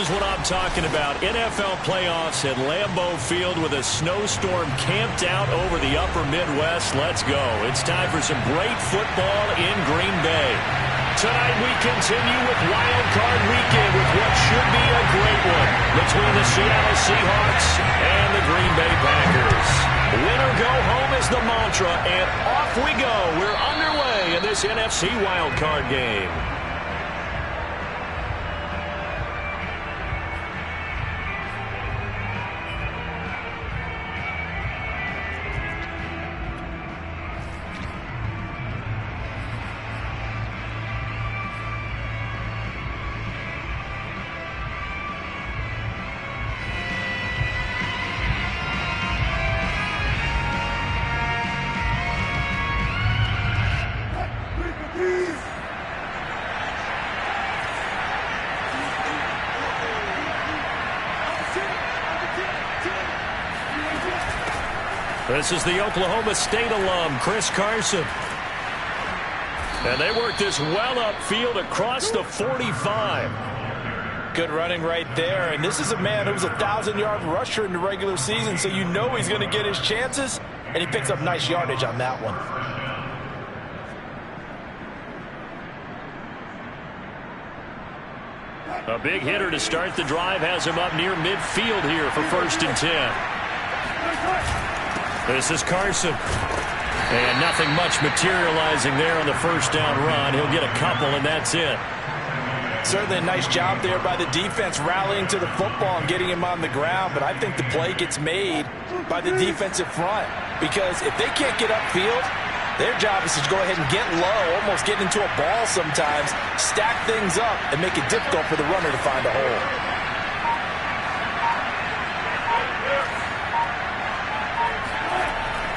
is what I'm talking about. NFL playoffs at Lambeau Field with a snowstorm camped out over the upper Midwest. Let's go. It's time for some great football in Green Bay. Tonight we continue with Wild Card Weekend with what should be a great one between the Seattle Seahawks and the Green Bay Packers. Win or go home is the mantra, and off we go. We're underway in this NFC Wild Card game. This is the Oklahoma State alum, Chris Carson. And they work this well upfield across the 45. Good running right there. And this is a man who was a 1,000-yard rusher in the regular season, so you know he's going to get his chances. And he picks up nice yardage on that one. A big hitter to start the drive has him up near midfield here for 1st and 10. This is Carson. And nothing much materializing there on the first down run. He'll get a couple, and that's it. Certainly a nice job there by the defense rallying to the football and getting him on the ground. But I think the play gets made by the defensive front. Because if they can't get upfield, their job is to go ahead and get low, almost get into a ball sometimes, stack things up, and make it difficult for the runner to find a hole.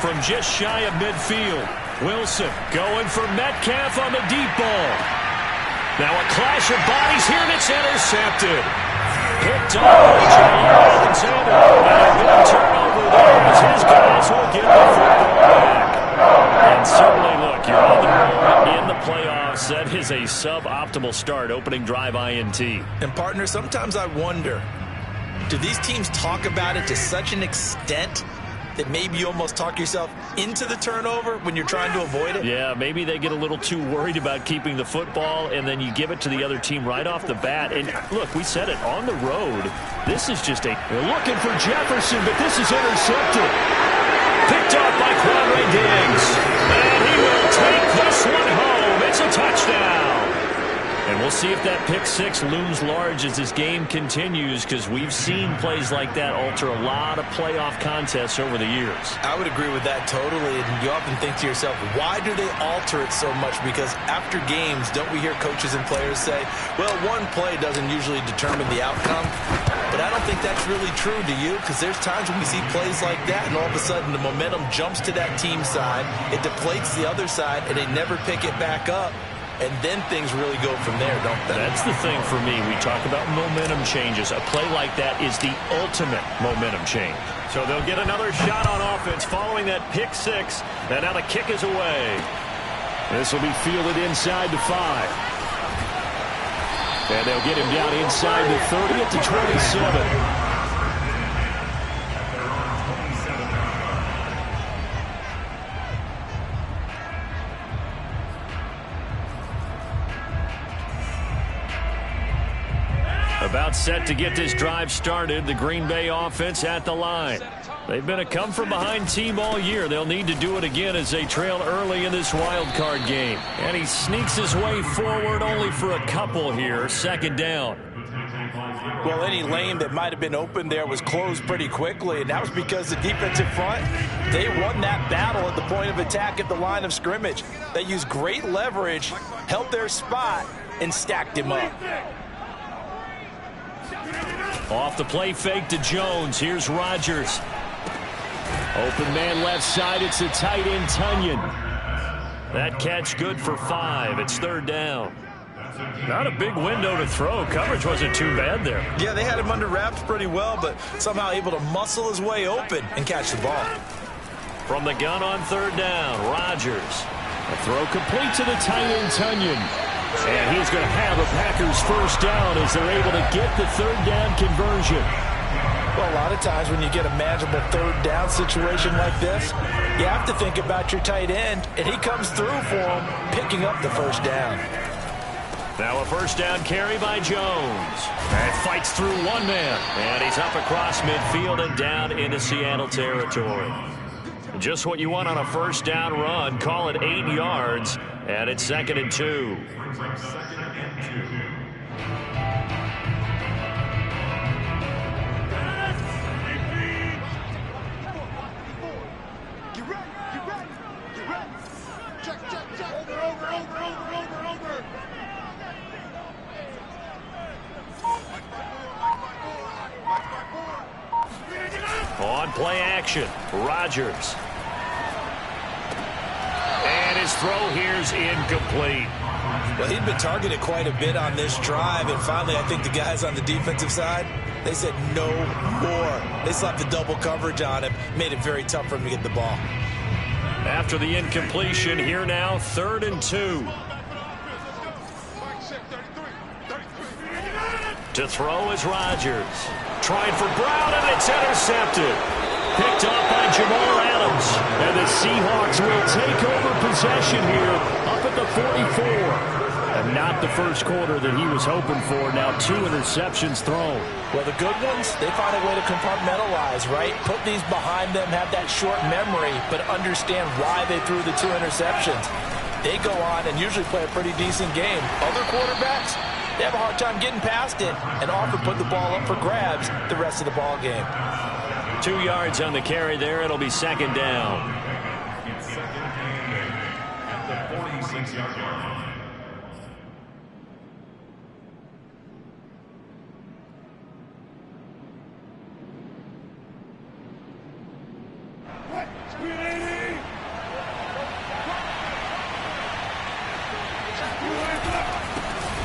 From just shy of midfield, Wilson going for Metcalf on the deep ball. Now a clash of bodies here, and it's intercepted. Picked up by Jair Alexander. And a good turnover there as his guys will get the football back. And certainly, look, you're on the road in the playoffs. That is a suboptimal start, opening drive INT. And, partner, sometimes I wonder, do these teams talk about it to such an extent that maybe you almost talk yourself into the turnover when you're trying to avoid it? Yeah, maybe they get a little too worried about keeping the football, and then you give it to the other team right off the bat. And, look, we said it, on the road, this is just a... They're looking for Jefferson, but this is intercepted. Picked off by Quadre Diggs. And he will take this one home. It's a touchdown. And we'll see if that pick six looms large as this game continues, because we've seen plays like that alter a lot of playoff contests over the years. I would agree with that totally. And you often think to yourself, why do they alter it so much? Because after games, don't we hear coaches and players say, well, one play doesn't usually determine the outcome? But I don't think that's really true, do you? Because there's times when we see plays like that, and all of a sudden the momentum jumps to that team side, it deflates the other side, and they never pick it back up. And then things really go from there, don't they? That's the thing for me. We talk about momentum changes. A play like that is the ultimate momentum change. So they'll get another shot on offense following that pick six. And now the kick is away. This will be fielded inside the 5. And they'll get him down inside the 30 at the 27. About set to get this drive started. The Green Bay offense at the line. They've been a come-from-behind team all year. They'll need to do it again as they trail early in this wild card game. And he sneaks his way forward only for a couple here. 2nd down. Well, any lane that might have been open there was closed pretty quickly, and that was because the defensive front, they won that battle at the point of attack at the line of scrimmage. They used great leverage, held their spot, and stacked him up. Off the play fake to Jones. Here's Rodgers. Open man left side. It's a tight end, Tunyon. That catch good for 5. It's 3rd down. Not a big window to throw. Coverage wasn't too bad there. Yeah, they had him under wraps pretty well, but somehow able to muscle his way open and catch the ball. From the gun on 3rd down, Rodgers. A throw complete to the tight end, Tunyon. And he's going to have a Packers first down as they're able to get the third down conversion. Well, a lot of times when you get a manageable third down situation like this, you have to think about your tight end, and he comes through for him, picking up the first down. Now a first down carry by Jones. And fights through one man. And he's up across midfield and down into Seattle territory. Just what you want on a first down run. Call it 8 yards. And it's 2nd and 2. On play action, Rodgers. And his throw here's incomplete. Well, he'd been targeted quite a bit on this drive, and finally I think the guys on the defensive side, they said no more. They slapped the double coverage on him, made it very tough for him to get the ball. After the incompletion, here now, 3rd and 2. To throw is Rodgers. Trying for Brown, and it's intercepted. Picked off by Jamal Adams. And the Seahawks will take over possession here up at the 44. And not the first quarter that he was hoping for. Now 2 interceptions thrown. Well, the good ones, they find a way to compartmentalize, right? Put these behind them, have that short memory, but understand why they threw the 2 interceptions. They go on and usually play a pretty decent game. Other quarterbacks, they have a hard time getting past it and often put the ball up for grabs the rest of the ball game. 2 yards on the carry there. It'll be 2nd down. At the 46-yard line.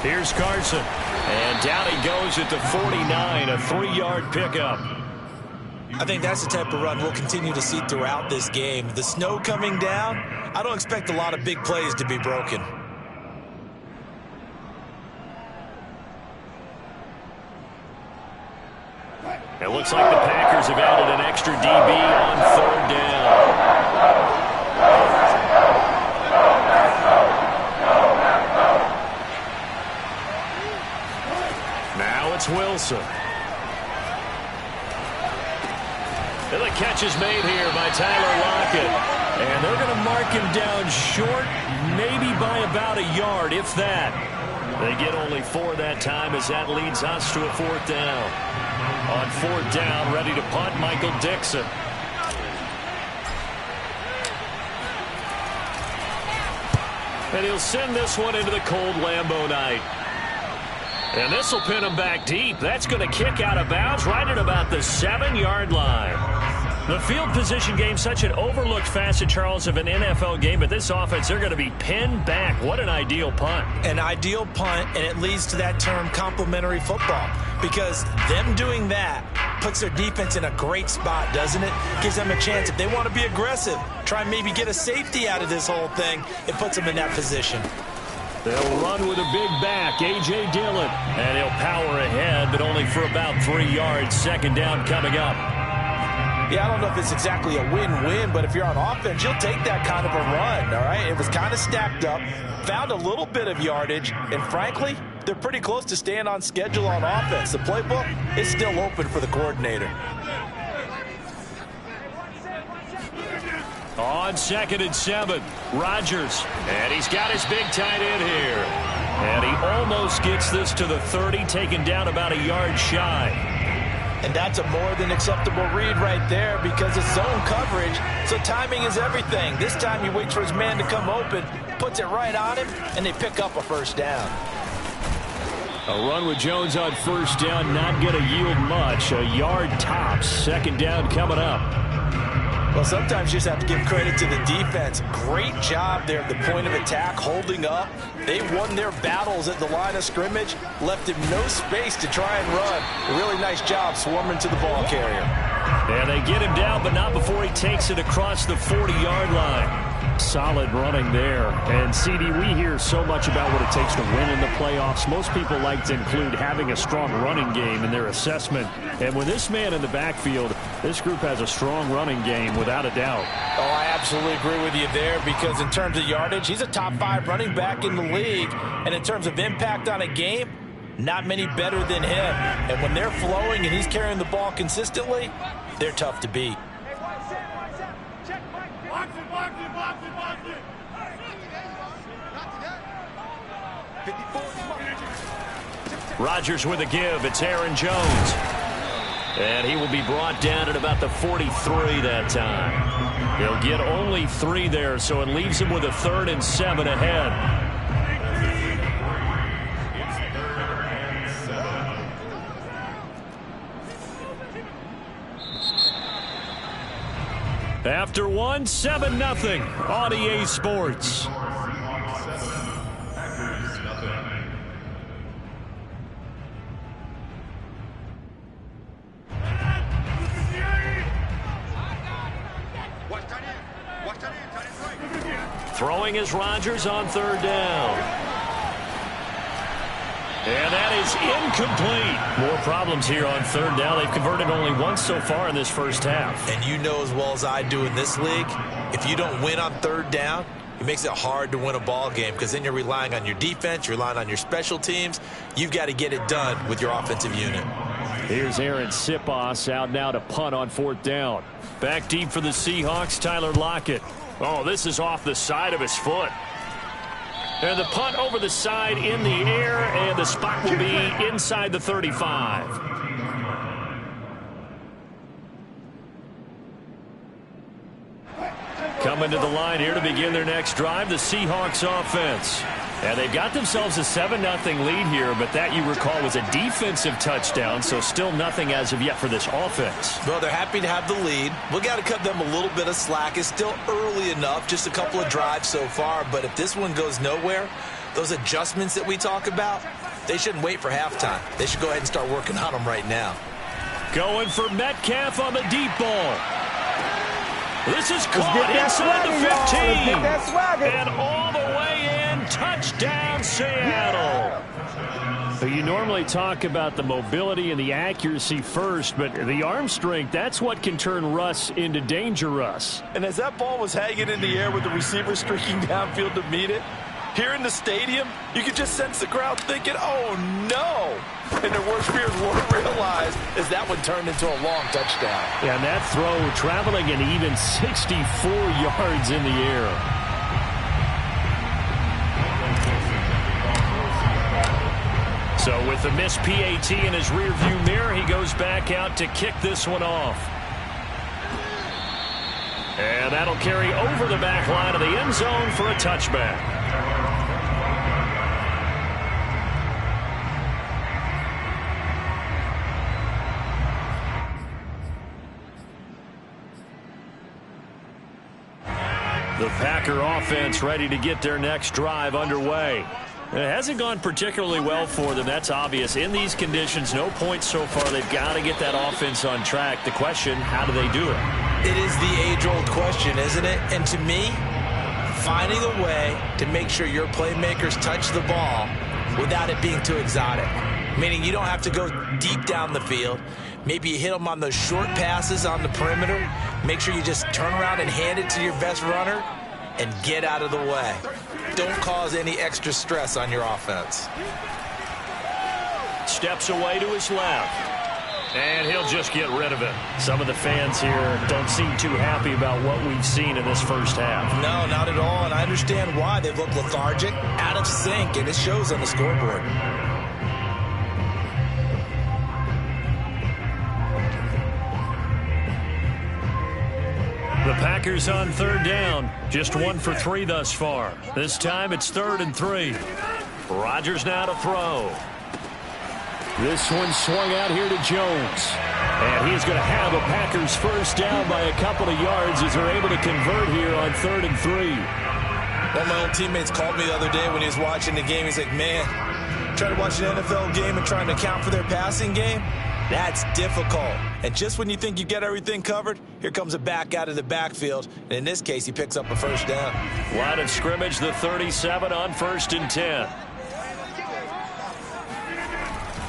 Here's Carson. And down he goes at the 49, a 3-yard pickup. I think that's the type of run we'll continue to see throughout this game. The snow coming down, I don't expect a lot of big plays to be broken. It looks like the Packers have added an extra DB on 3rd down. Now it's Wilson. And the catch is made here by Tyler Lockett. And they're going to mark him down short, maybe by about a yard, if that. They get only 4 that time as that leads us to a 4th down. On 4th down, ready to punt, Michael Dixon. And he'll send this one into the cold Lambeau night. And this will pin him back deep. That's going to kick out of bounds right at about the 7-yard line. The field position game, such an overlooked facet, Charles, of an NFL game. But this offense, they're going to be pinned back. What an ideal punt. An ideal punt, and it leads to that term complementary football. Because them doing that puts their defense in a great spot, doesn't it? Gives them a chance, if they want to be aggressive, try and maybe get a safety out of this whole thing. It puts them in that position. They'll run with a big back, A.J. Dillon. And he'll power ahead, but only for about 3 yards. 2nd down coming up. Yeah, I don't know if it's exactly a win-win, but if you're on offense, you'll take that kind of a run, all right? It was kind of stacked up, found a little bit of yardage, and frankly, they're pretty close to staying on schedule on offense. The playbook is still open for the coordinator. On 2nd and 7, Rodgers. And he's got his big tight end here. And he almost gets this to the 30, taken down about a yard shy. And that's a more than acceptable read right there because it's zone coverage, so timing is everything. This time he waits for his man to come open, puts it right on him, and they pick up a first down. A run with Jones on first down, not going to yield much. A yard tops. 2nd down coming up. Well, sometimes you just have to give credit to the defense. Great job there at the point of attack, holding up. They won their battles at the line of scrimmage, left him no space to try and run. A really nice job swarming to the ball carrier. And they get him down, but not before he takes it across the 40-yard line. Solid running there. And, CD, we hear so much about what it takes to win in the playoffs. Most people like to include having a strong running game in their assessment. And with this man in the backfield, this group has a strong running game without a doubt. Oh, I absolutely agree with you there, because in terms of yardage, he's a top 5 running back in the league. And in terms of impact on a game, not many better than him. And when they're flowing and he's carrying the ball consistently, they're tough to beat. Rodgers with a give. It's Aaron Jones. And he will be brought down at about the 43 that time. He'll get only 3 there, so it leaves him with a 3rd and 7 ahead. After 1, 7-0 on EA Sports. Throwing is Rodgers on 3rd down. And that is incomplete. More problems here on 3rd down. They've converted only once so far in this first half. And you know as well as I do in this league, if you don't win on 3rd down, it makes it hard to win a ball game, because then you're relying on your defense, you're relying on your special teams. You've got to get it done with your offensive unit. Here's Aaron Sipos out now to punt on 4th down. Back deep for the Seahawks, Tyler Lockett. Oh, this is off the side of his foot. And the punt over the side in the air, and the spot will be inside the 35. Coming to the line here to begin their next drive, the Seahawks offense. And they've got themselves a 7-0 lead here, but that, you recall, was a defensive touchdown, so still nothing as of yet for this offense. Well, they're happy to have the lead. We got to cut them a little bit of slack. It's still early enough, just a couple of drives so far, but if this one goes nowhere, those adjustments that we talk about, they shouldn't wait for halftime. They should go ahead and start working on them right now. Going for Metcalf on the deep ball. This is caught inside the 15. And all the way in. Touchdown, Seattle. So you normally talk about the mobility and the accuracy first, but the arm strength, that's what can turn Russ into Danger Russ. And as that ball was hanging in the air with the receiver streaking downfield to meet it, here in the stadium, you could just sense the crowd thinking, oh, no. And their worst fears weren't realized as that one turned into a long touchdown. Yeah, and that throw traveling an even 64 yards in the air. So with the missed PAT in his rearview mirror, he goes back out to kick this one off. And that'll carry over the back line of the end zone for a touchback. The Packer offense ready to get their next drive underway. It hasn't gone particularly well for them, that's obvious. In these conditions, no points so far. They've got to get that offense on track. The question, how do they do it? It is the age-old question, isn't it? And to me, finding a way to make sure your playmakers touch the ball without it being too exotic. Meaning you don't have to go deep down the field. Maybe you hit them on those short passes on the perimeter. Make sure you just turn around and hand it to your best runner and get out of the way. Don't cause any extra stress on your offense. Steps away to his left. And he'll just get rid of it. Some of the fans here don't seem too happy about what we've seen in this first half. No, not at all, and I understand why. They look lethargic, out of sync, and it shows on the scoreboard. The Packers on 3rd down. Just 1 for 3 thus far. This time it's 3rd and 3. Rodgers now to throw. This one swung out here to Jones. And he's going to have a Packers first down by a couple of yards as they're able to convert here on 3rd and 3. One of my old teammates called me the other day when he was watching the game. He's like, man, trying to watch an NFL game and trying to account for their passing game, That's difficult. And just when you think you get everything covered, here comes a back out of the backfield. And in this case, he picks up a first down. Line of scrimmage, the 37 on 1st and 10.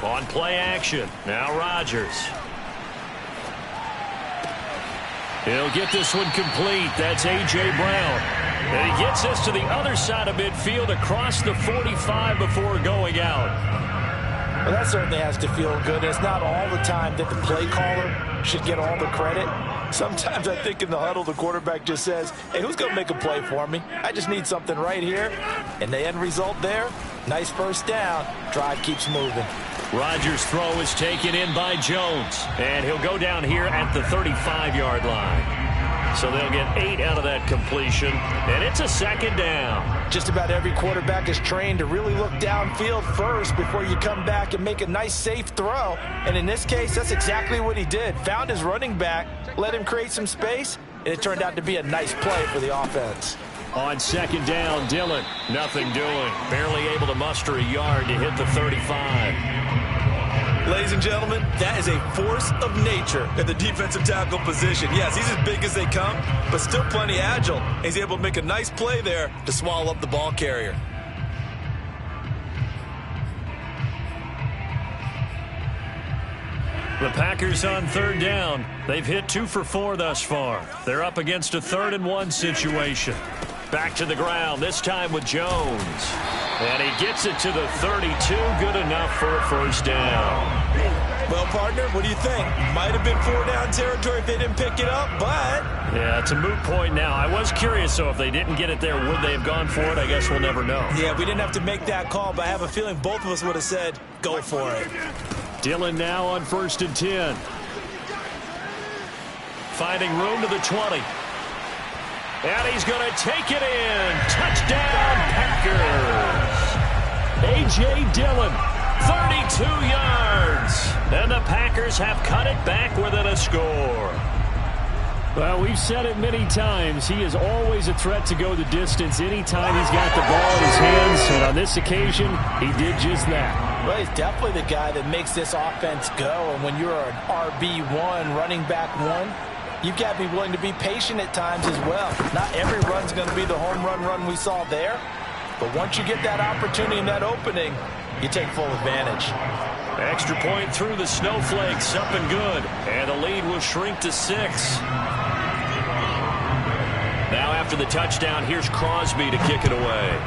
On play action, now Rodgers. He'll get this one complete. That's A.J. Brown. And he gets this to the other side of midfield across the 45 before going out. Well, that certainly has to feel good. It's not all the time that the play caller should get all the credit. Sometimes I think in the huddle, the quarterback just says, hey, who's going to make a play for me? I just need something right here. And the end result there, nice first down. Drive keeps moving. Rodgers' throw is taken in by Jones. And he'll go down here at the 35-yard line. So they'll get 8 out of that completion, and it's a second down. Just about every quarterback is trained to really look downfield first before you come back and make a nice, safe throw. And in this case, that's exactly what he did. Found his running back, let him create some space, and it turned out to be a nice play for the offense. On second down, Dillon, nothing doing. Barely able to muster a yard to hit the 35. Ladies and gentlemen, that is a force of nature at the defensive tackle position. Yes, he's as big as they come, but still plenty agile. He's able to make a nice play there to swallow up the ball carrier. The Packers on third down. They've hit 2 for 4 thus far. They're up against a 3rd and 1 situation. Back to the ground, this time with Jones. And he gets it to the 32, good enough for a first down. Well, partner, what do you think? Might have been 4-down territory if they didn't pick it up, but... Yeah, it's a moot point now. I was curious, so if they didn't get it there, would they have gone for it? I guess we'll never know. Yeah, we didn't have to make that call, but I have a feeling both of us would have said, go for it. Dillon now on 1st and 10. Finding room to the 20. And he's going to take it in. Touchdown, Packers. A.J. Dillon, 32 yards. And the Packers have cut it back within a score. Well, we've said it many times. He is always a threat to go the distance anytime he's got the ball in his hands. And on this occasion, he did just that. Well, he's definitely the guy that makes this offense go. And when you're an RB1, running back 1, you've got to be willing to be patient at times as well. Not every run's going to be the home run we saw there. But once you get that opportunity and that opening, you take full advantage. Extra point through the snowflakes, up and good. And the lead will shrink to 6. Now after the touchdown, here's Crosby to kick it away.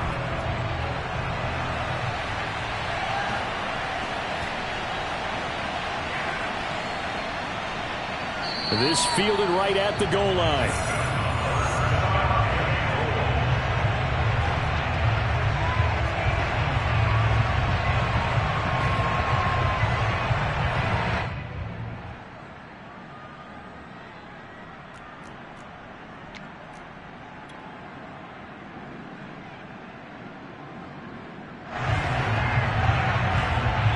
This fielded right at the goal line.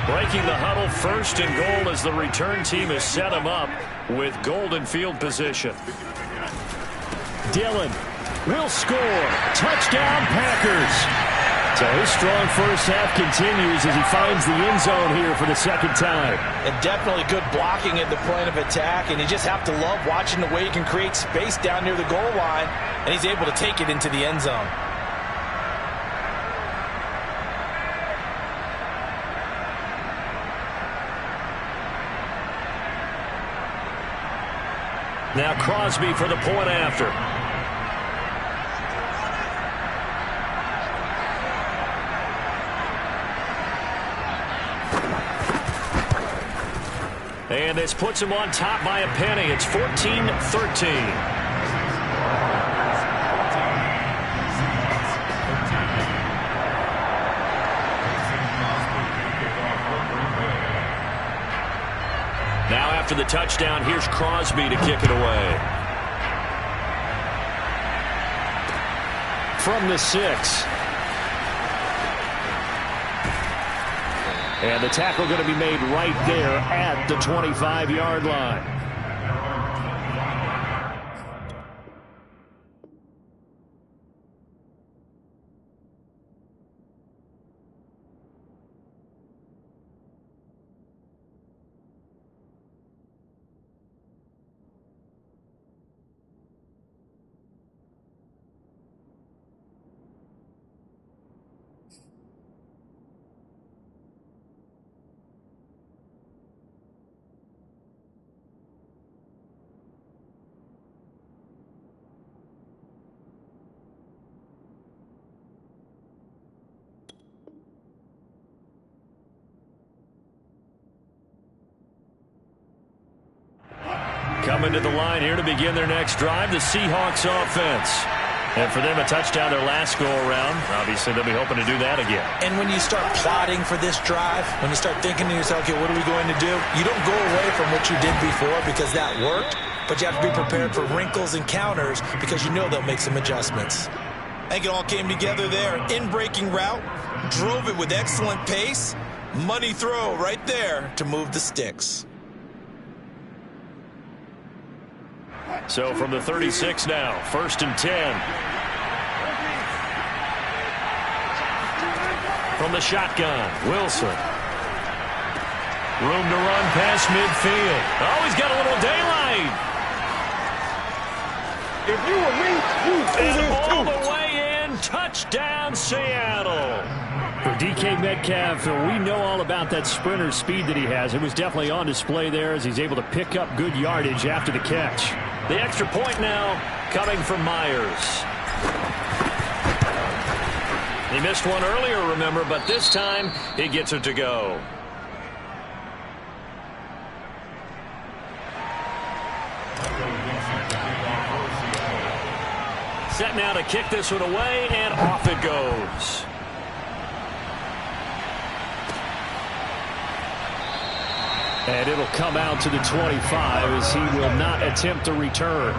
Breaking the huddle, 1st and goal as the return team has set him up with golden field position. Dillon will score. Touchdown, Packers. So his strong first half continues as he finds the end zone here for the second time. And definitely good blocking at the point of attack, and you just have to love watching the way he can create space down near the goal line, and he's able to take it into the end zone. Now Crosby for the point after. And this puts him on top by a penny. It's 14-13. Now after the touchdown, here's Crosby to kick it away. From the 6. And the tackle going to be made right there at the 25-yard line. Coming to the line here to begin their next drive, the Seahawks offense. And for them, a touchdown their last go-around. Obviously, they'll be hoping to do that again. And when you start plotting for this drive, when you start thinking to yourself, okay, what are we going to do? You don't go away from what you did before because that worked, but you have to be prepared for wrinkles and counters because you know they'll make some adjustments. I think it all came together there. In-breaking route, drove it with excellent pace. Money throw right there to move the sticks. So from the 36 now, 1st and 10. From the shotgun, Wilson. Room to run past midfield. Oh, he's got a little daylight. If you were me, And all the way in, touchdown Seattle. For DK Metcalf, we know all about that sprinter speed that he has. It was definitely on display there as he's able to pick up good yardage after the catch. The extra point now coming from Myers. He missed one earlier, remember, but this time he gets it to go. Set now to kick this one away, and off it goes. And it'll come out to the 25 as he will not attempt to return.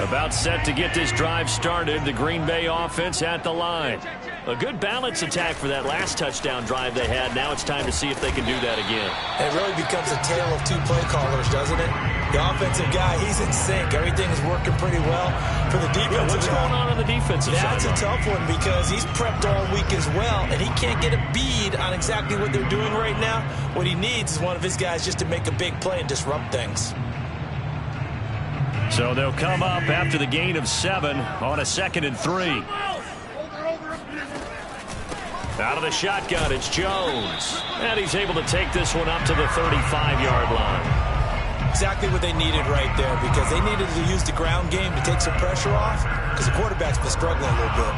About set to get this drive started, the Green Bay offense at the line. A good balance attack for that last touchdown drive they had. Now it's time to see if they can do that again. It really becomes a tale of two play callers, doesn't it? The offensive guy, he's in sync. Everything is working pretty well. For the defensive what's guy, going on the defensive side? That's a tough one because he's prepped all week as well, and he can't get a bead on exactly what they're doing right now. What he needs is one of his guys just to make a big play and disrupt things. So they'll come up after the gain of 7 on a 2nd and 3. Out of the shotgun, it's Jones. And he's able to take this one up to the 35-yard line. Exactly what they needed right there because they needed to use the ground game to take some pressure off because the quarterback's been struggling a little bit.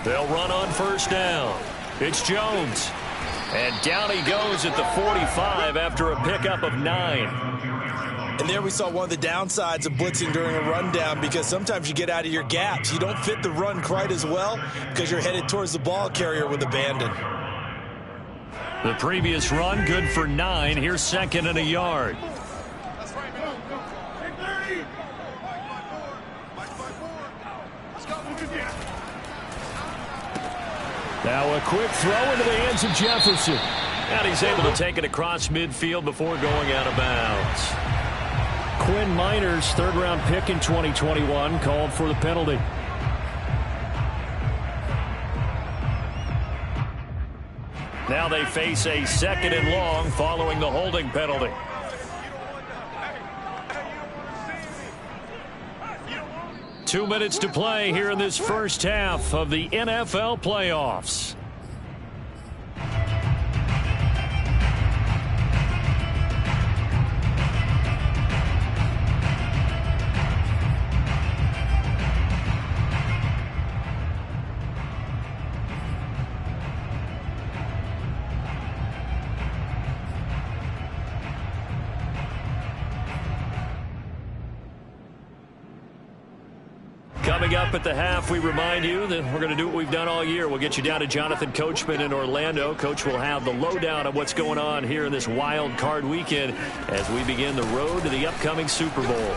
They'll run on 1st down. It's Jones. And down he goes at the 45 after a pickup of 9. And there we saw one of the downsides of blitzing during a rundown because sometimes you get out of your gaps. You don't fit the run quite as well because you're headed towards the ball carrier with abandon. The previous run good for 9. Here's 2nd and a yard. Now a quick throw into the hands of Jefferson. And he's able to take it across midfield before going out of bounds. Quinn Miners, 3rd-round pick in 2021, called for the penalty. Now they face a 2nd and long following the holding penalty. Two minutes to play here in this first half of the NFL playoffs. Coming up at the half, we remind you that we're going to do what we've done all year. We'll get you down to Jonathan Coachman in Orlando. Coach will have the lowdown of what's going on here in this wild card weekend as we begin the road to the upcoming Super Bowl.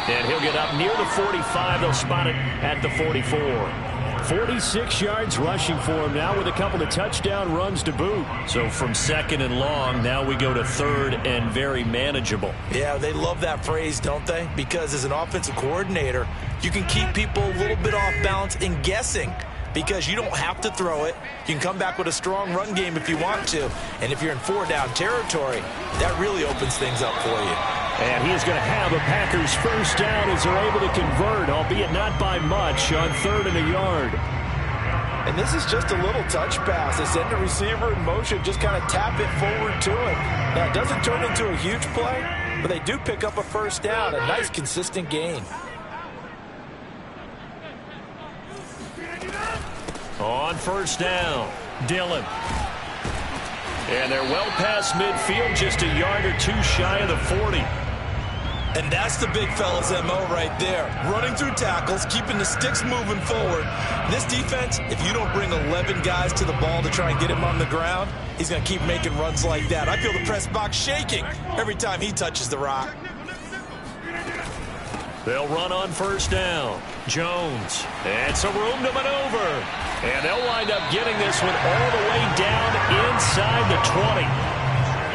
And he'll get up near the 45. They'll spot it at the 44. 46 yards rushing for him now with a couple of touchdown runs to boot. So from 2nd and long, now we go to 3rd and very manageable. Yeah, they love that phrase, don't they? Because as an offensive coordinator, you can keep people a little bit off balance and guessing because you don't have to throw it. You can come back with a strong run game if you want to. And if you're in 4-down territory, that really opens things up for you. And he is going to have a Packers first down as they're able to convert, albeit not by much, on 3rd and a yard. And this is just a little touch pass. They send the receiver in motion, just kind of tap it forward to him. Now, it doesn't turn into a huge play, but they do pick up a first down, a nice, consistent gain. On first down, Dillon. And they're well past midfield, just a yard or two shy of the 40. And that's the big fella's MO right there. Running through tackles, keeping the sticks moving forward. This defense, if you don't bring 11 guys to the ball to try and get him on the ground, he's going to keep making runs like that. I feel the press box shaking every time he touches the rock. They'll run on first down. Jones. And some room to maneuver. And they'll wind up getting this one all the way down inside the 20.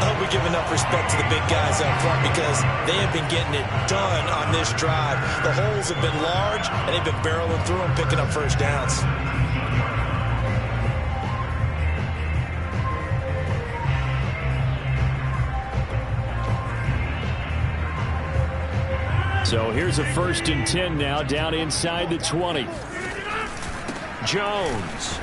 I hope we give enough respect to the big guys up front because they have been getting it done on this drive. The holes have been large, and they've been barreling through them, picking up first downs. So here's a 1st and 10 now, down inside the 20. Jones.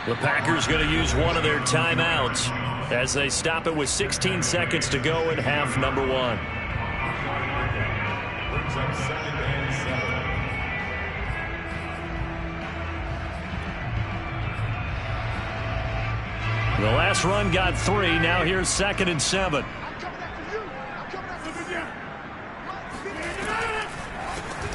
The Packers going to use one of their timeouts as they stop it with 16 seconds to go in half number 1. Brings up 2nd and 7. The last run got 3. Now here's 2nd and 7.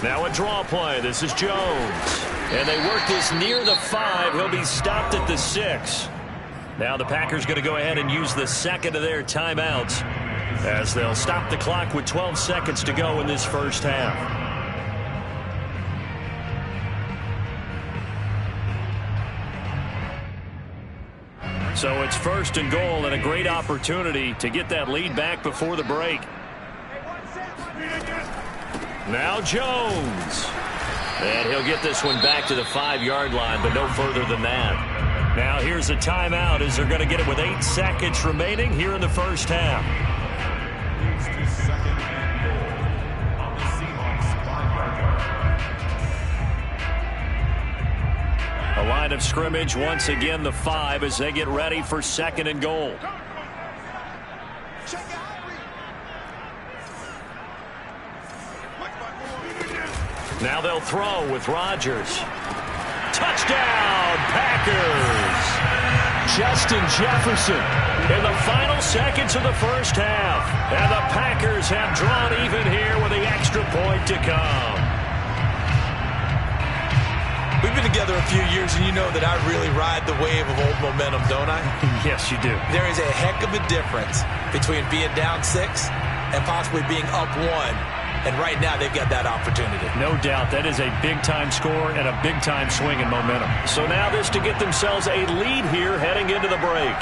Now a draw play. This is Jones. And they work this near the 5. He'll be stopped at the 6. Now the Packers going to go ahead and use the 2nd of their timeouts as they'll stop the clock with 12 seconds to go in this first half. So it's 1st and goal and a great opportunity to get that lead back before the break. Now Jones. And he'll get this one back to the 5-yard line, but no further than that. Now here's a timeout as they're going to get it with 8 seconds remaining here in the first half. Moves to 2nd and goal on the Seahawks 5-yard line. A line of scrimmage once again the 5 as they get ready for 2nd and goal. Now they'll throw with Rodgers. Touchdown, Packers! Justin Jefferson in the final seconds of the first half. And the Packers have drawn even here with the extra point to come. We've been together a few years, and you know that I really ride the wave of old momentum, don't I? Yes, you do. There is a heck of a difference between being down 6 and possibly being up 1. And right now, they've got that opportunity. No doubt. That is a big-time score and a big-time swing in momentum. So now this to get themselves a lead here heading into the break.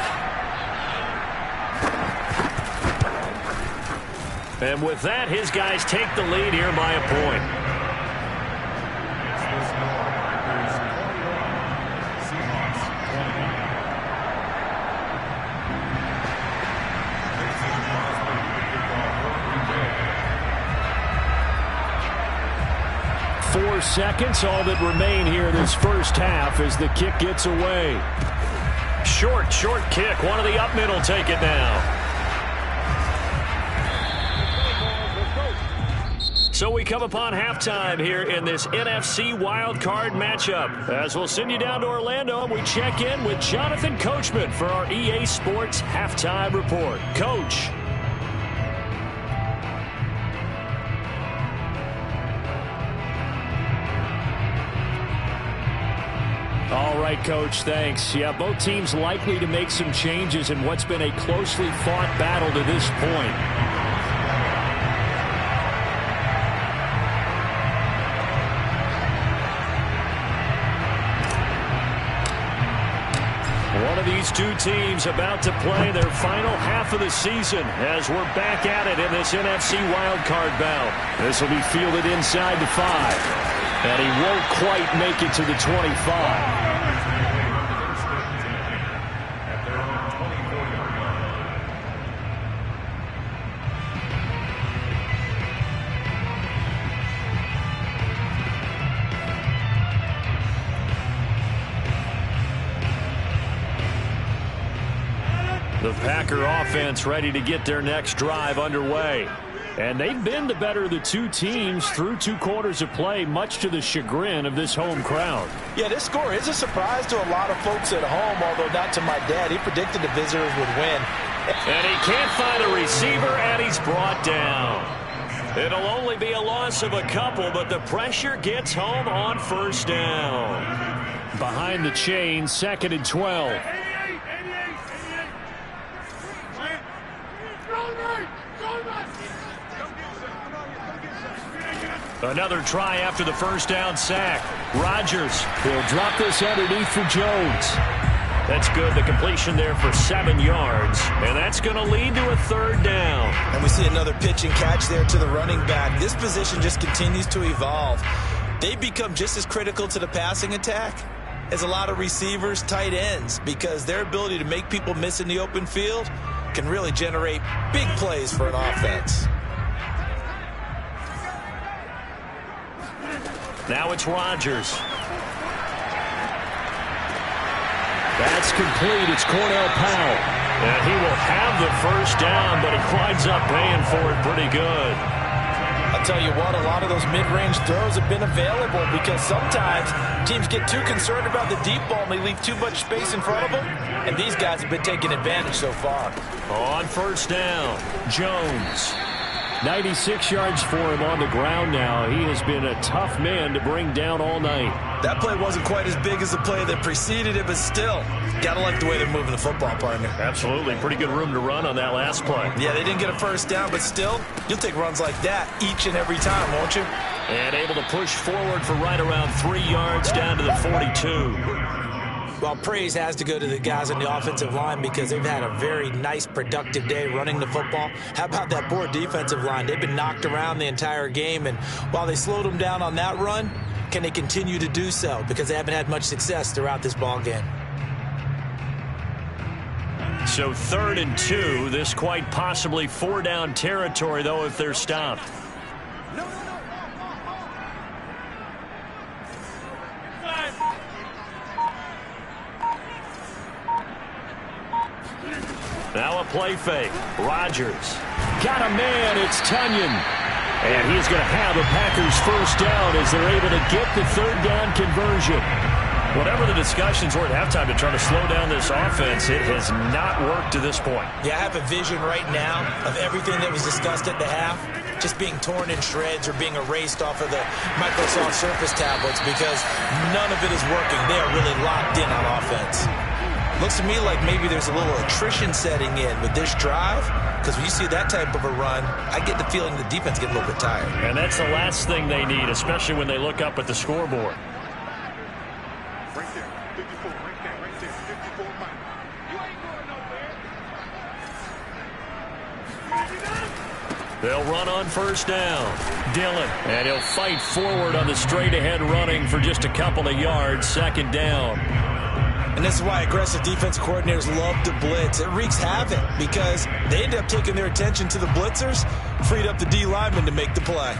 And with that, his guys take the lead here by a point. Seahawks 4 seconds, all that remain here in this first half as the kick gets away. Short kick. One of the up middle take it now. So we come upon halftime here in this NFC wildcard matchup. As we'll send you down to Orlando, and we check in with Jonathan Coachman for our EA Sports Halftime Report. Coach. All right, Coach, thanks. Yeah, both teams likely to make some changes in what's been a closely fought battle to this point. One of these two teams about to play their final half of the season as we're back at it in this NFC wildcard bout. This will be fielded inside the 5. And he won't quite make it to the 25. Packer offense ready to get their next drive underway. And they've been the better of the two teams through 2 quarters of play, much to the chagrin of this home crowd. Yeah, this score is a surprise to a lot of folks at home, although not to my dad. He predicted the visitors would win. And he can't find a receiver, and he's brought down. It'll only be a loss of a couple, but the pressure gets home on first down. Behind the chain, 2nd and 12. Another try after the first down sack. Rodgers. He'll drop this underneath for Jones. That's good. The completion there for 7 yards. And that's going to lead to a 3rd down. And we see another pitch and catch there to the running back. This position just continues to evolve. They become just as critical to the passing attack as a lot of receivers, tight ends, because their ability to make people miss in the open field can really generate big plays for an offense. Now it's Rodgers. That's complete. It's Cornell Powell. And he will have the first down, but he winds up paying for it pretty good. I'll tell you what, a lot of those mid-range throws have been available because sometimes teams get too concerned about the deep ball and they leave too much space in front of them. And these guys have been taking advantage so far. On first down, Jones. 96 yards for him on the ground now. He has been a tough man to bring down all night. That play wasn't quite as big as the play that preceded it, but still, gotta like the way they're moving the football, partner. Absolutely. Pretty good room to run on that last play. Yeah, they didn't get a first down, but still, you'll take runs like that each and every time, won't you? And able to push forward for right around 3 yards down to the 42. Well, praise has to go to the guys on the offensive line because they've had a very nice, productive day running the football. How about that poor defensive line? They've been knocked around the entire game, and while they slowed them down on that run, can they continue to do so? Because they haven't had much success throughout this ball game. So 3rd and 2, this quite possibly 4-down territory, though, if they're stopped. Now a play fake. Rodgers. Got a man. It's Tunyon. And he's going to have the Packers first down as they're able to get the 3rd down conversion. Whatever the discussions were at halftime to try to slow down this offense, it has not worked to this point. Yeah, I have a vision right now of everything that was discussed at the half just being torn in shreds or being erased off of the Microsoft Surface tablets because none of it is working. They are really locked in on offense. Looks to me like maybe there's a little attrition setting in with this drive, because when you see that type of a run, I get the feeling the defense get a little bit tired. And that's the last thing they need, especially when they look up at the scoreboard. Right there, 54, right there, 54 Mike. You ain't going nowhere. They'll run on first down. Dillon, and he'll fight forward on the straight-ahead running for just a couple of yards, 2nd down. And this is why aggressive defensive coordinators love to blitz. It wreaks havoc because they end up taking their attention to the blitzers, freed up the D lineman to make the play.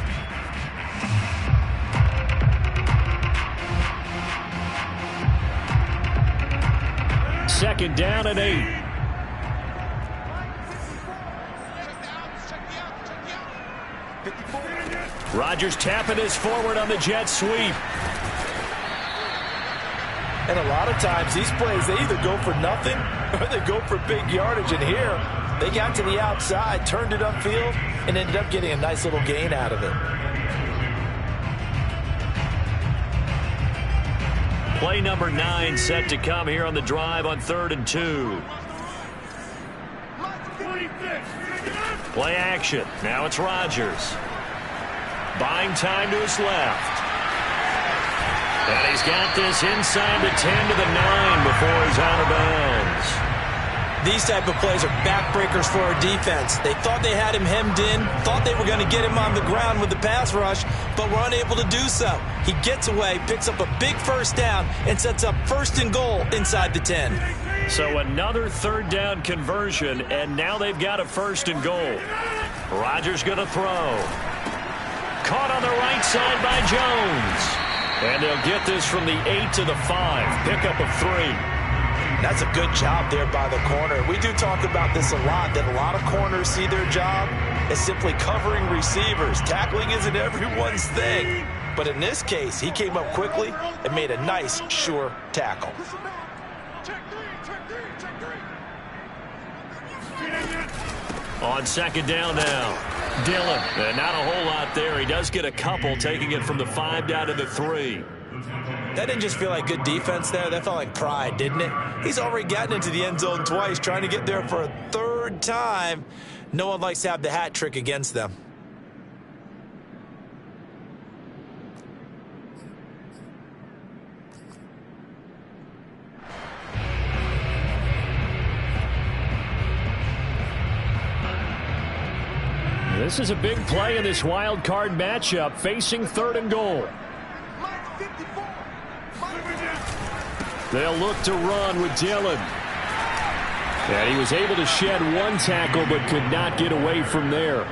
Second down and 8. Rodgers tapping his forward on the jet sweep. And a lot of times, these plays, they either go for nothing or they go for big yardage. And here, they got to the outside, turned it upfield, and ended up getting a nice little gain out of it. Play number 9 set to come here on the drive on 3rd and 2. Play action. Now it's Rodgers. Buying time to his left. And he's got this inside the 10 to the 9 before he's out of bounds. These type of plays are backbreakers for our defense. They thought they had him hemmed in, thought they were going to get him on the ground with the pass rush, but were unable to do so. He gets away, picks up a big first down, and sets up 1st and goal inside the 10. So another 3rd down conversion, and now they've got a 1st and goal. Rodgers going to throw. Caught on the right side by Jones. And they'll get this from the 8 to the 5. Pickup of 3. That's a good job there by the corner. We do talk about this a lot, that a lot of corners see their job as simply covering receivers. Tackling isn't everyone's thing. But in this case, he came up quickly and made a nice, sure tackle. On second down now, Dillon. Not a whole lot there. He does get a couple, taking it from the 5 down to the 3. That didn't just feel like good defense there. That felt like pride, didn't it? He's already gotten into the end zone twice, trying to get there for a third time. No one likes to have the hat trick against them. This is a big play in this wild card matchup, facing 3rd and goal. They'll look to run with Dillon. And he was able to shed 1 tackle, but could not get away from there.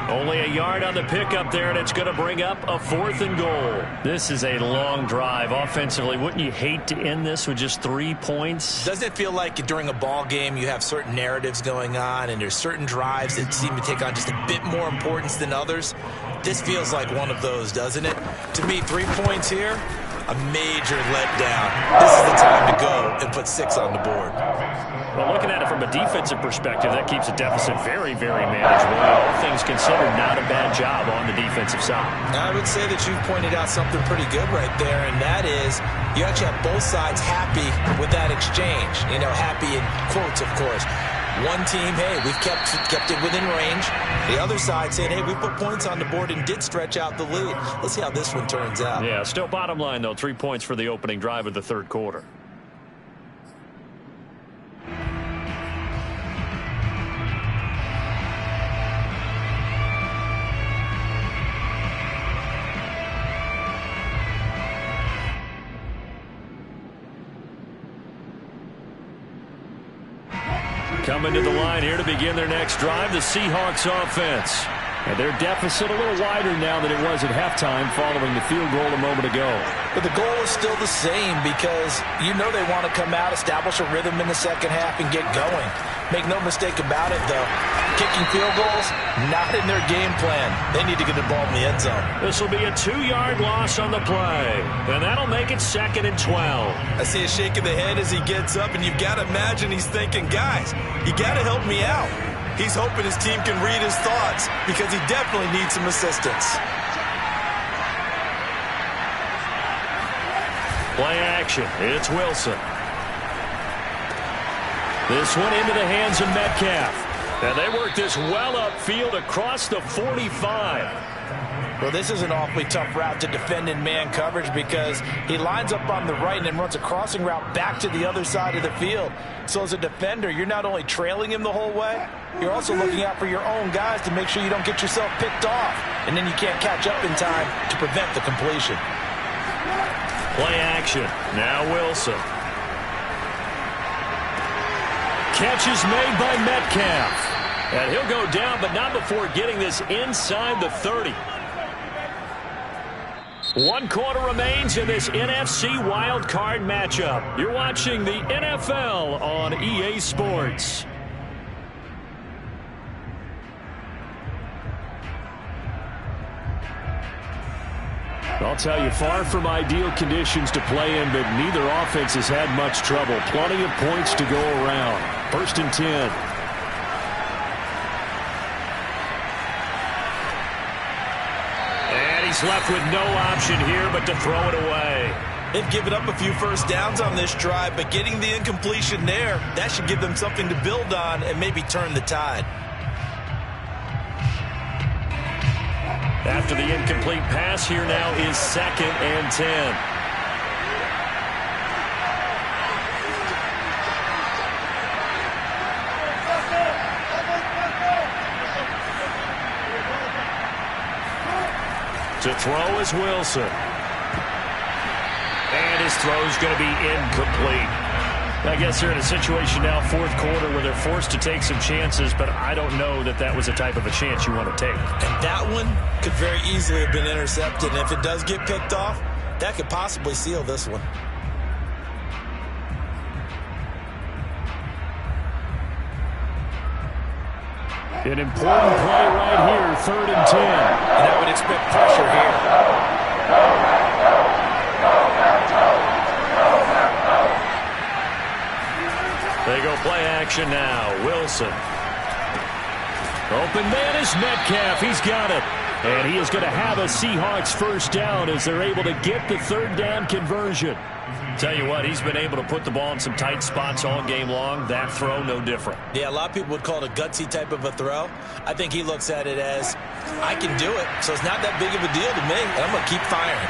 Only a yard on the pickup there, and it's going to bring up a 4th and goal. This is a long drive offensively. Wouldn't you hate to end this with just 3 points? Doesn't it feel like during a ball game you have certain narratives going on and there's certain drives that seem to take on just a bit more importance than others? This feels like one of those, doesn't it? To me, 3 points here, a major letdown. This is the time to go and put 6 on the board. Well, looking at it from a defensive perspective, that keeps a deficit very, very manageable. All things considered, not a bad job on the defensive side. I would say that you've pointed out something pretty good right there, and that is you actually have both sides happy with that exchange. You know, happy in quotes, of course. One team, hey, we've kept it within range. The other side saying, hey, we put points on the board and did stretch out the lead. Let's see how this one turns out. Yeah, still bottom line, though, 3 points for the opening drive of the 3rd quarter. Coming to the line here to begin their next drive, the Seahawks offense. And their deficit a little wider now than it was at halftime following the field goal a moment ago. But the goal is still the same because you know they want to come out, establish a rhythm in the second half, and get going. Make no mistake about it, though. Kicking field goals, not in their game plan. They need to get the ball in the end zone. This will be a 2-yard loss on the play, and that'll make it 2nd and 12. I see a shake of the head as he gets up, and you've got to imagine he's thinking, guys, you got to help me out. He's hoping his team can read his thoughts because he definitely needs some assistance. Play action. It's Wilson. This one into the hands of Metcalf. And they work this well upfield across the 45. Well, this is an awfully tough route to defend in man coverage because he lines up on the right and then runs a crossing route back to the other side of the field. So as a defender, you're not only trailing him the whole way, you're also looking out for your own guys to make sure you don't get yourself picked off. And then you can't catch up in time to prevent the completion. Play action. Now Wilson. Catch is made by Metcalf. And he'll go down, but not before getting this inside the 30. 1 quarter remains in this NFC wildcard matchup. You're watching the NFL on EA Sports. I'll tell you, far from ideal conditions to play in, but neither offense has had much trouble. Plenty of points to go around. 1st and 10. And he's left with no option here but to throw it away. They've given up a few first downs on this drive, but getting the incompletion there, that should give them something to build on and maybe turn the tide. After the incomplete pass, here now is 2nd and 10. To throw is Wilson. And his throw is going to be incomplete. I guess they're in a situation now, 4th quarter, where they're forced to take some chances, but I don't know that that was the type of a chance you want to take. And that one could very easily have been intercepted, and if it does get picked off, that could possibly seal this one. An important play right here, 3rd and 10. And I would expect pressure here. They go play action now. Wilson. Open man is Metcalf. He's got it. And he is going to have a Seahawks first down as they're able to get the 3rd down conversion. Tell you what, he's been able to put the ball in some tight spots all game long. That throw, no different. Yeah, a lot of people would call it a gutsy type of a throw. I think he looks at it as, I can do it, so it's not that big of a deal to me, and I'm going to keep firing.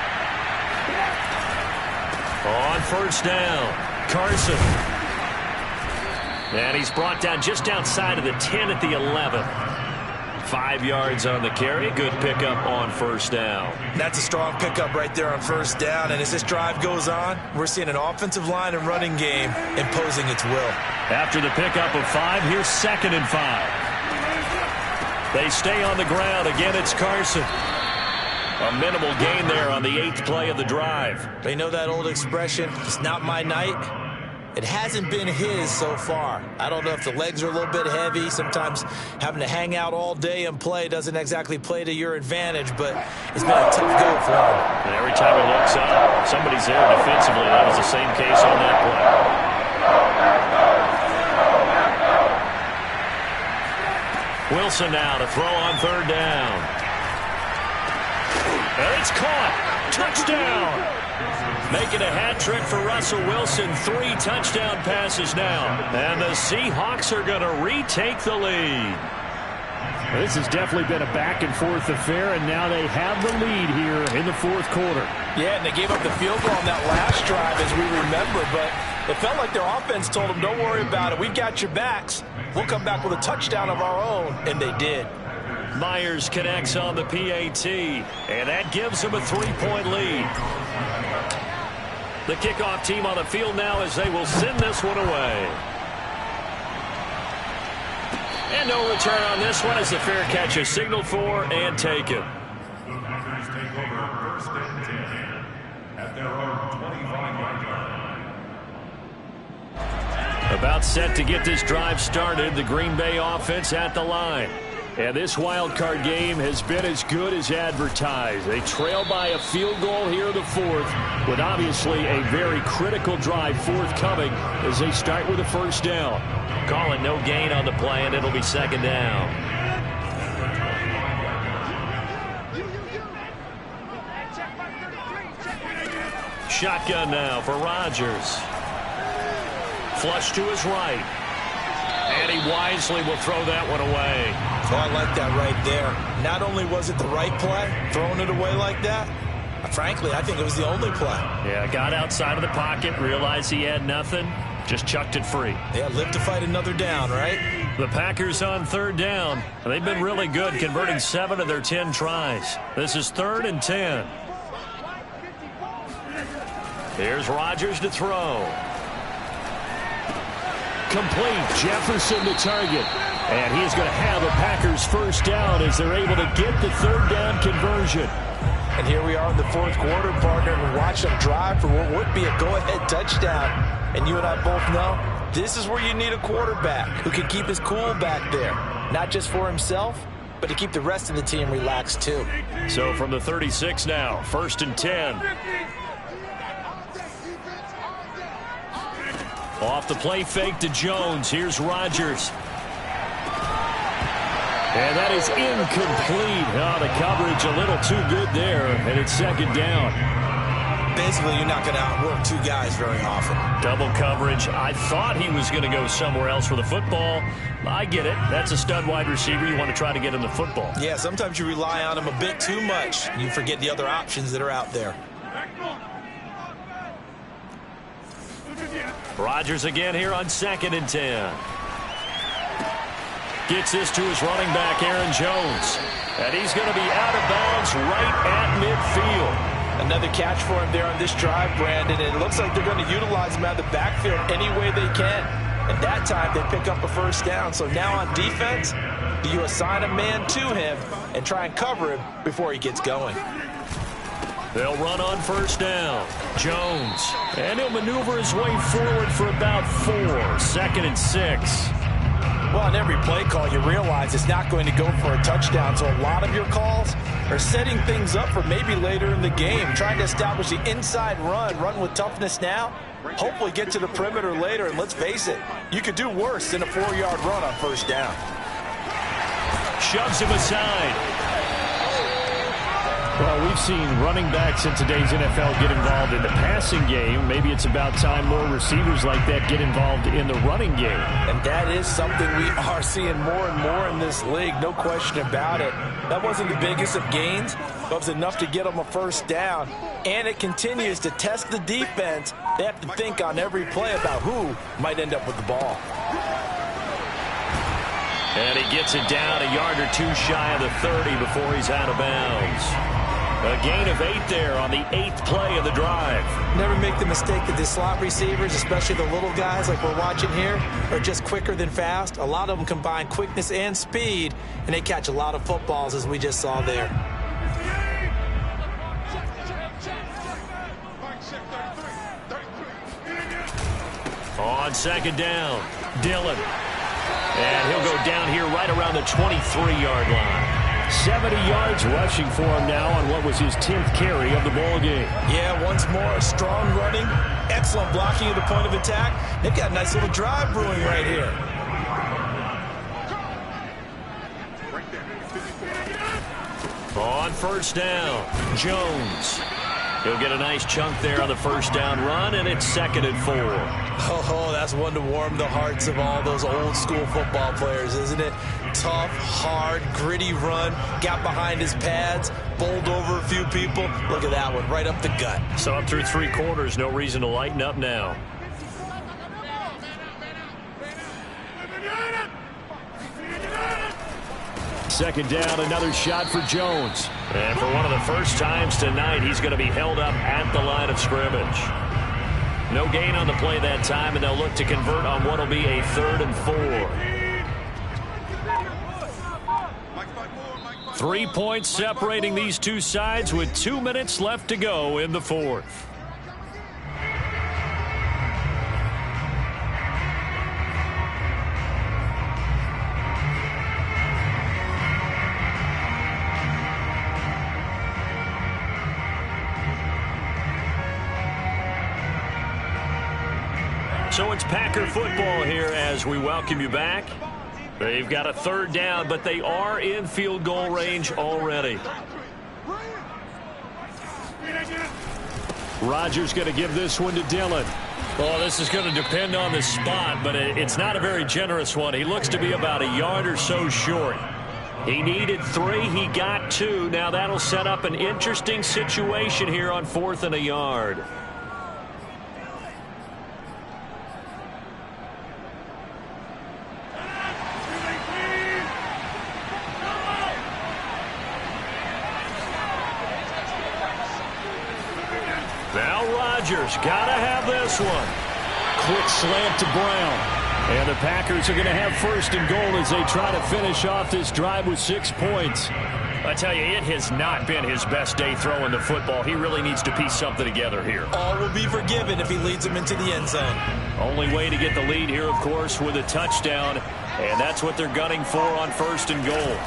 On first down, Carson. And he's brought down just outside of the 10 at the 11. 5 yards on the carry. Good pickup on first down. That's a strong pickup right there on first down. And as this drive goes on, we're seeing an offensive line and running game imposing its will. After the pickup of 5, here's 2nd and 5. They stay on the ground. Again, it's Carson. A minimal gain there on the 8th play of the drive. They know that old expression, it's not my night. It hasn't been his so far. I don't know if the legs are a little bit heavy. Sometimes having to hang out all day and play doesn't exactly play to your advantage, but it's been a tough go for him. And every time he looks up, somebody's there defensively. That was the same case on that play. Wilson now to throw on 3rd down. And it's caught. Touchdown. Making a hat trick for Russell Wilson. 3 touchdown passes now. And the Seahawks are going to retake the lead. This has definitely been a back-and-forth affair, and now they have the lead here in the 4th quarter. Yeah, and they gave up the field goal on that last drive, as we remember, but it felt like their offense told them, don't worry about it. We've got your backs. We'll come back with a touchdown of our own, and they did. Myers connects on the PAT, and that gives them a 3-point lead. The kickoff team on the field now as they will send this one away. And no return on this one as the fair catch is signaled for and taken. Take over 1st and 10 at their own 25-yard line. About set to get this drive started, the Green Bay offense at the line. And this wild card game has been as good as advertised. They trail by a field goal here in the 4th, with obviously a very critical drive forthcoming as they start with a first down. Calling no gain on the play, and it'll be 2nd down. Shotgun now for Rodgers. Flush to his right. And he wisely will throw that one away. Oh, I like that right there. Not only was it the right play, throwing it away like that, frankly, I think it was the only play. Yeah, got outside of the pocket, realized he had nothing, just chucked it free. Yeah, live to fight another down, right? The Packers on 3rd down. They've been really good, converting 7 of their 10 tries. This is 3rd and 10. Here's Rodgers to throw. Complete. Jefferson the target. And he is going to have a Packers first down as they're able to get the 3rd down conversion. And here we are in the 4th quarter, partner, and watch them drive for what would be a go-ahead touchdown. And you and I both know this is where you need a quarterback who can keep his cool back there. Not just for himself, but to keep the rest of the team relaxed too. So from the 36 now, 1st and 10. Off the play fake to Jones. Here's Rodgers. And that is incomplete. Oh, the coverage a little too good there, and it's 2nd down. Basically, you're not going to outwork 2 guys very often. Double coverage. I thought he was going to go somewhere else for the football. I get it. That's a stud wide receiver. You want to try to get him the football. Yeah, sometimes you rely on him a bit too much. You forget the other options that are out there. Rodgers again here on 2nd and 10. Gets this to his running back, Aaron Jones. And he's going to be out of bounds right at midfield. Another catch for him there on this drive, Brandon. And it looks like they're going to utilize him out of the backfield any way they can. And that time they pick up a first down. So now on defense, do you assign a man to him and try and cover him before he gets going? They'll run on first down. Jones. And he'll maneuver his way forward for about 4. 2nd and 6. Well, on every play call, you realize it's not going to go for a touchdown, so a lot of your calls are setting things up for maybe later in the game, trying to establish the inside run with toughness now, hopefully get to the perimeter later, and let's face it, you could do worse than a 4-yard run on first down. Shoves him aside. Well, we've seen running backs in today's NFL get involved in the passing game. Maybe it's about time more receivers like that get involved in the running game. And that is something we are seeing more and more in this league, no question about it. That wasn't the biggest of gains, but it was enough to get them a first down. And it continues to test the defense. They have to think on every play about who might end up with the ball. And he gets it down a yard or two shy of the 30 before he's out of bounds. A gain of 8 there on the 8th play of the drive. Never make the mistake that the slot receivers, especially the little guys like we're watching here, are just quicker than fast. A lot of them combine quickness and speed, and they catch a lot of footballs, as we just saw there. On second down, Dillon. And he'll go down here right around the 23-yard line. 70 yards rushing for him now on what was his 10th carry of the ball game. Yeah, once more, strong running, excellent blocking at the point of attack. They've got a nice little drive brewing right here. On first down, Jones. He'll get a nice chunk there on the first down run, and it's 2nd and 4. Oh, that's one to warm the hearts of all those old school football players, isn't it? Tough, hard, gritty run, got behind his pads, bowled over a few people. Look at that one, right up the gut. So up through 3 quarters, no reason to lighten up now. Second down, another shot for Jones. And for one of the first times tonight, he's going to be held up at the line of scrimmage. No gain on the play that time, and they'll look to convert on what will be a 3rd and 4. 3 points separating these two sides with 2 minutes left to go in the 4th. So it's Packer football here as we welcome you back. They've got a 3rd down, but they are in field goal range already. Rodgers going to give this one to Dillon. Well, this is going to depend on the spot, but it's not a very generous one. He looks to be about a yard or so short. He needed 3. He got 2. Now that'll set up an interesting situation here on 4th and a yard. Rodgers got to have this one. Quick slant to Brown. And the Packers are going to have 1st and goal as they try to finish off this drive with 6 points. I tell you, it has not been his best day throwing the football. He really needs to piece something together here. All will be forgiven if he leads them into the end zone. Only way to get the lead here, of course, with a touchdown. And that's what they're gunning for on 1st and goal.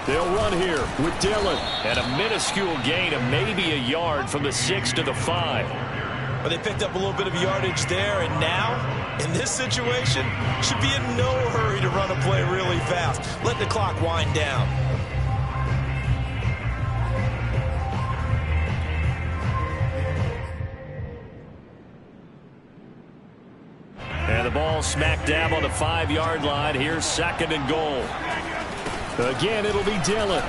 They'll run here with Dillon. And a minuscule gain of maybe a yard from the 6 to the 5. Well, they picked up a little bit of yardage there, and now, in this situation, should be in no hurry to run a play really fast. Let the clock wind down. And the ball smack dab on the 5-yard line. Here's 2nd and goal. Again, it'll be Dillon.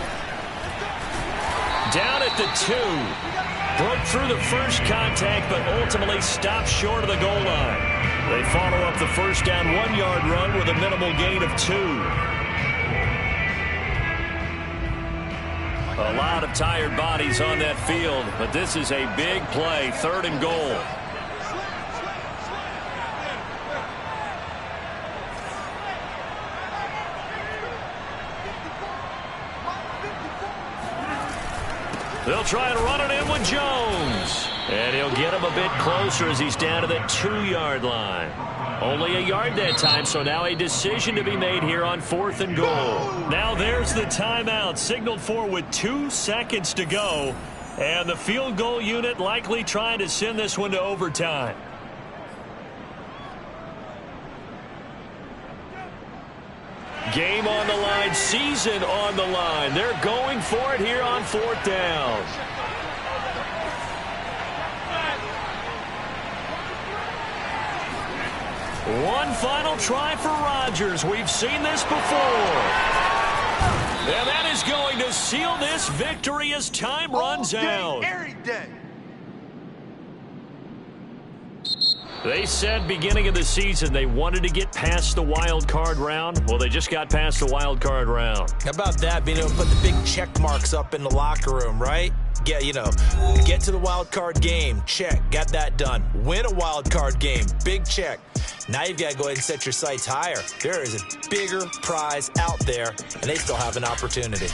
Down at the 2. Broke through the first contact, but ultimately stopped short of the goal line. They follow up the first down 1-yard run with a minimal gain of 2. A lot of tired bodies on that field, but this is a big play, 3rd and goal. They'll try and run it in with Jones. And he'll get him a bit closer as he's down to the 2-yard line. Only a yard that time, so now a decision to be made here on 4th and goal. Now there's the timeout, signaled for with 2 seconds to go. And the field goal unit likely trying to send this one to overtime. Game on the line, season on the line. They're going for it here on 4th down. One final try for Rodgers. We've seen this before. And that is going to seal this victory as time runs out. Every day. They said beginning of the season they wanted to get past the wild card round. Well, they just got past the wild card round. How about that, being able to put the big check marks up in the locker room, right? Get to the wild card game, check, got that done. Win a wild card game, big check. Now you've got to go ahead and set your sights higher. There is a bigger prize out there, and they still have an opportunity.